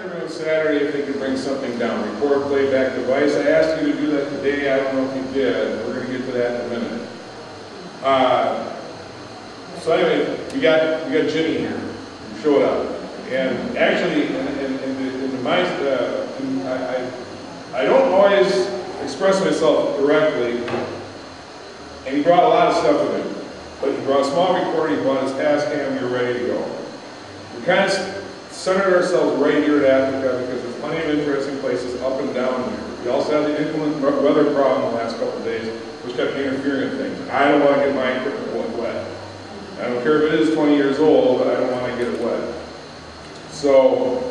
everyone Saturday if they could bring something down. Record playback device. I asked you to do that today. I don't know if you did. We're going to get to that in a minute. So anyway, we got Jimmy here who showed up. And actually, I don't always express myself directly, and he brought a lot of stuff with him. But he brought a small recorder, he brought his Tascam, we were ready to go. We kind of centered ourselves right here at ATHICA because there's plenty of interesting places up and down here. We also had the inclement weather problem the last couple of days, which kept interfering with things. I don't want to get my equipment wet. I don't care if it is 20 years old, but I don't want to get it wet. So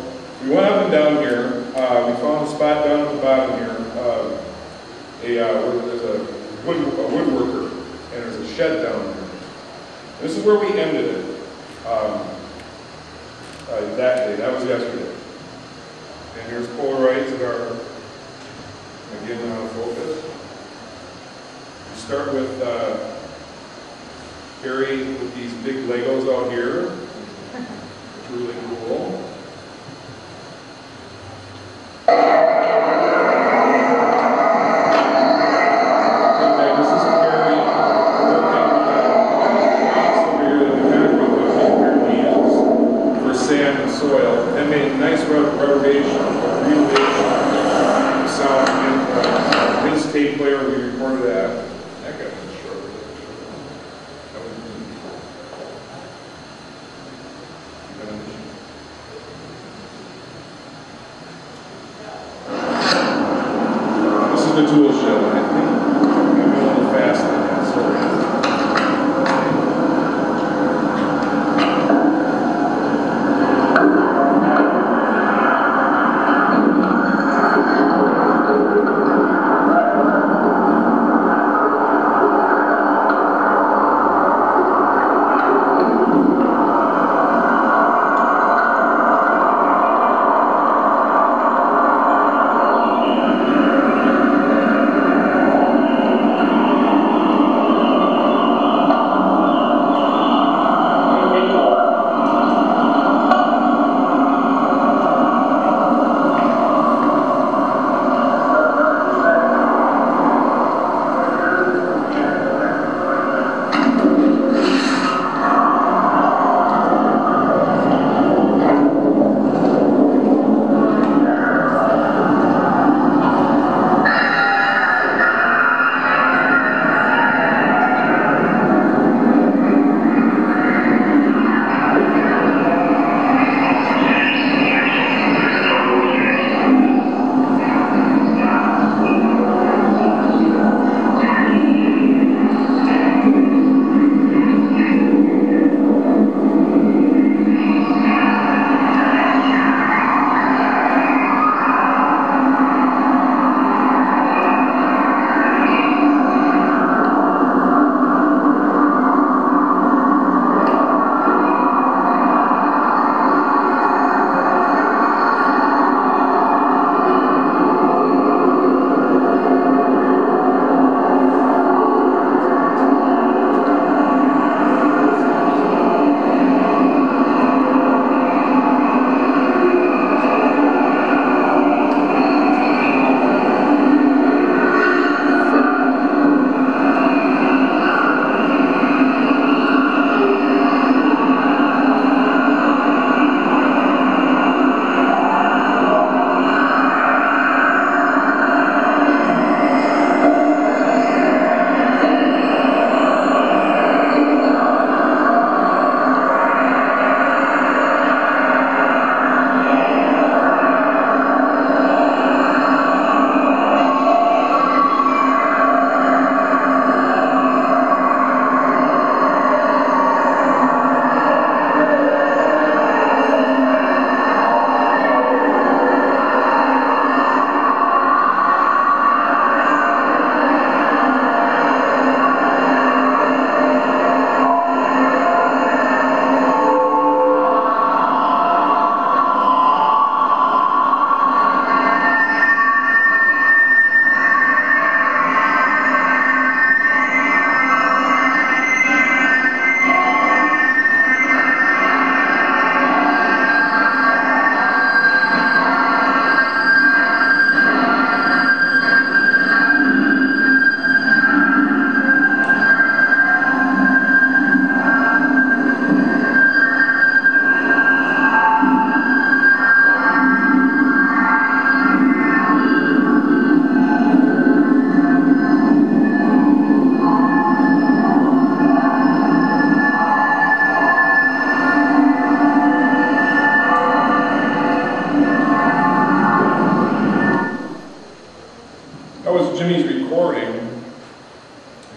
we went up and down here. We found a spot down at the bottom here. There's a woodworker, and there's a shed down here. This is where we ended it that day. That was yesterday. And here's Polaroids that are, again, out of focus. We start with Carrie with these big Legos out here. It's really cool.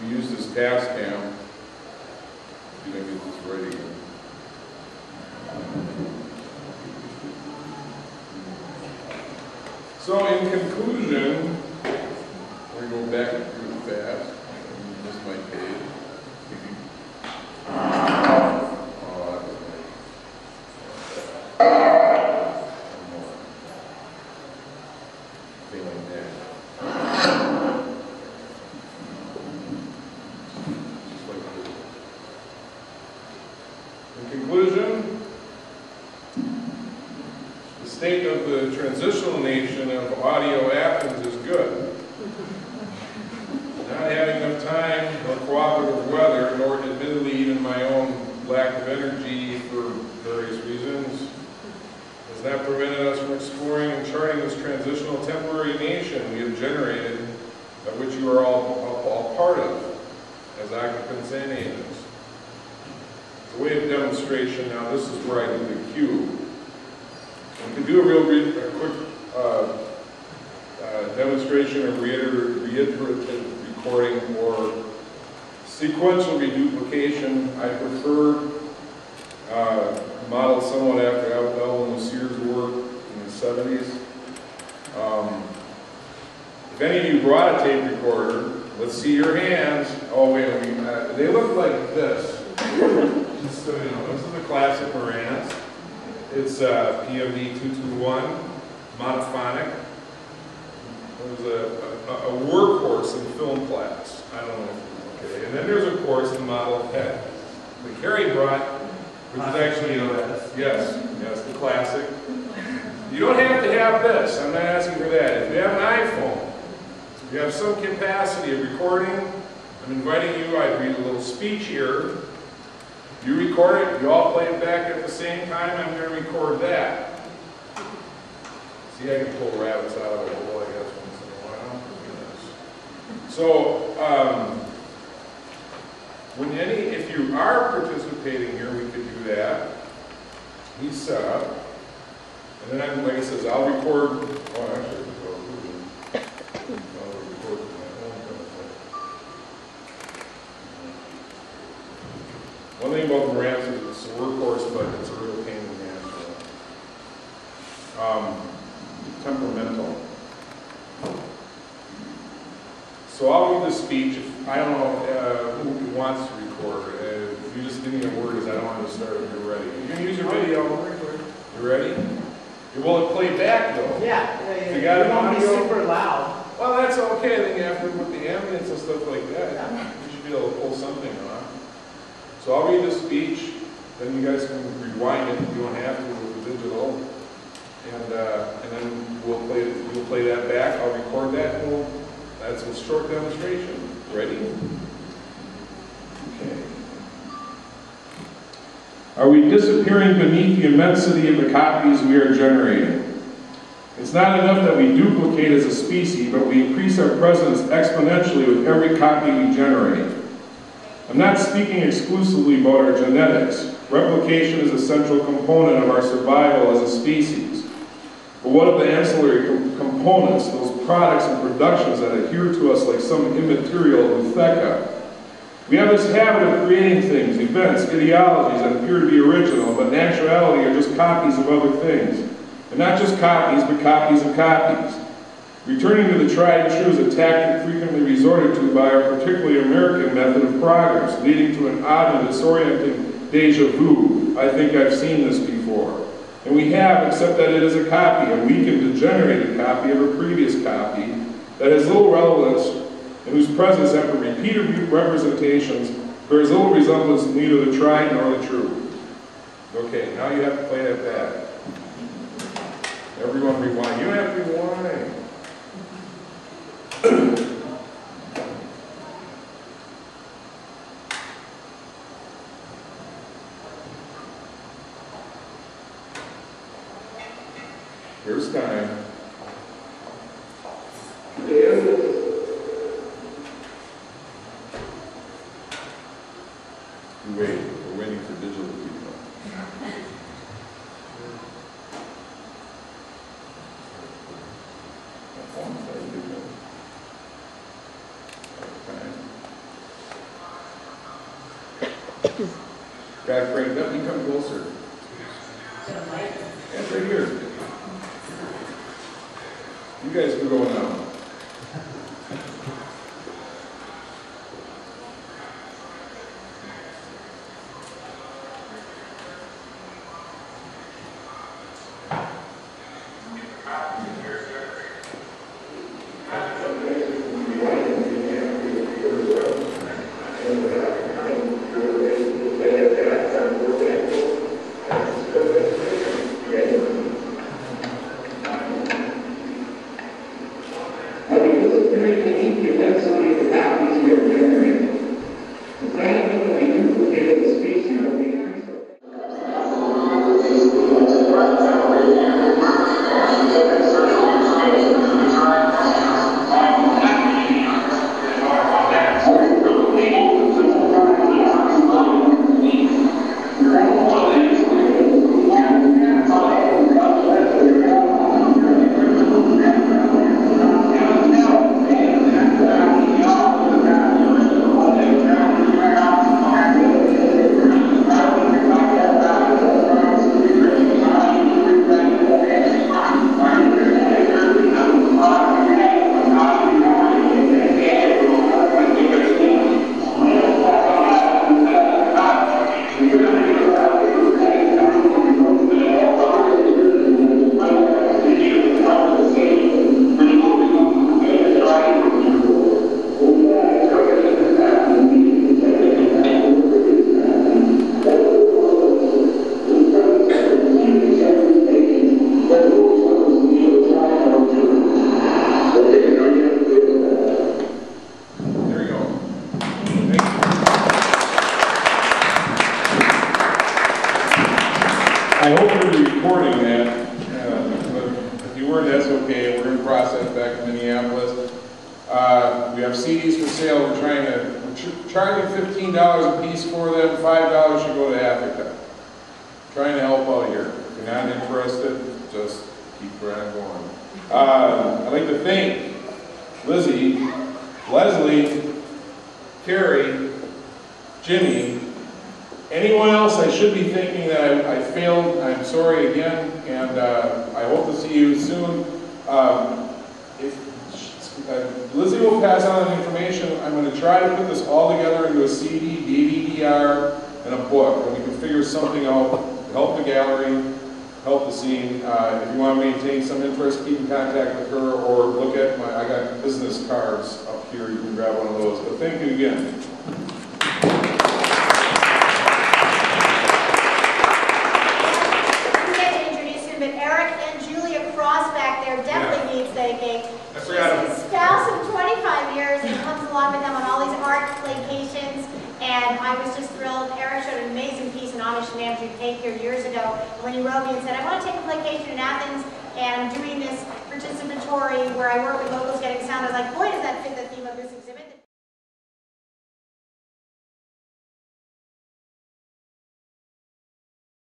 We use this task cam. If you can get this right again. So in conclusion, we're going to go back really fast. This is my page. The state of the transitional nation of audio Athens is good. Not having enough time or cooperative weather, nor admittedly even my own lack of energy for various reasons, has not prevented us from exploring and charting this transitional temporary nation we have generated, of which you are all part of, as occupants and agents. As a way of demonstration, now this is where I do the cue. We can do a quick demonstration of reiterative recording or sequential reduplication. I prefer modeled somewhat after L. Sears' work in the 70s. If any of you brought a tape recorder, let's see your hands. Oh wait, they look like this. Just so you know, this is a classic Marantz. It's PMD 221, monophonic. It was a workhorse in film class. I don't know. Okay. And then there's a course in model head. The Carrie brought, which is actually, yes, the classic. You don't have to have this. I'm not asking for that. If you have an iPhone, if you have some capacity of recording, I'm inviting you. I'd read a little speech here. You record it, you all play it back at the same time, I'm going to record that. See, I can pull rabbits out of a hole, I guess, once in a while. So, if you are participating here, we could do that. He's set up. And then, like I says, I'll record, one thing about the Marantz is it's a workhorse, but it's a real pain in the ass. Temperamental. So I'll read the speech. I don't know who wants to record. If you just give me a word, because I don't want to start if you're ready. You can use your video. You ready? Will it play back though? Yeah. You got it won't be audio? super loud. Well, that's okay. Then you have to put the ambience and stuff like that. You should be able to pull something on. So I'll read the speech, then you guys can rewind it if you don't have to with the digital, and then you'll play that back. I'll record that, and that's a short demonstration. Ready? Okay. Are we disappearing beneath the immensity of the copies we are generating? It's not enough that we duplicate as a species, but we increase our presence exponentially with every copy we generate. I'm not speaking exclusively about our genetics. Replication is a central component of our survival as a species. But what of the ancillary components, those products and productions that adhere to us like some immaterial ATHICA? We have this habit of creating things, events, ideologies that appear to be original, but in actuality are just copies of other things. And not just copies, but copies of copies. Returning to the tried and true is a tactic frequently resorted to by our particularly American method of progress, leading to an odd and disorienting deja vu. I think I've seen this before. And we have, except that it is a copy, a weak and degenerated copy of a previous copy that has little relevance and whose presence, after repeated representations, bears little resemblance to neither the tried nor the true. Okay, now you have to play that back. Everyone rewind. You don't have to rewind. Here's time. Wait, we're waiting for digital people. Back frame, let me come closer. That's right here. You guys can go now. I hope you're recording that, but if you weren't, that's okay. We're in process back in Minneapolis. We have CDs for sale. We're charging $15 a piece for them. $5 should go to ATHICA. Trying to help out here. If you're not interested, just keep right going. I'd like to thank Lizzie, Leslie, Carrie, Jimmy, anyone else I should be thinking that I failed. I'm sorry again, and I hope to see you soon. Lizzie will pass on the information. I'm going to try to put this all together into a CD, DVD-R, and a book, and we can figure something out to help the gallery, help the scene. If you want to maintain some interest, keep in contact with her, or look at I got business cards up here. You can grab one of those. But thank you again. Spouse of 25 years and comes along with them on all these art placations, and I was just thrilled. Eric showed an amazing piece in homage to Nam June Paik here years ago when he wrote me and said, I want to take a placation in Athens, and I'm doing this participatory where I work with locals getting sound. I was like, boy, does that fit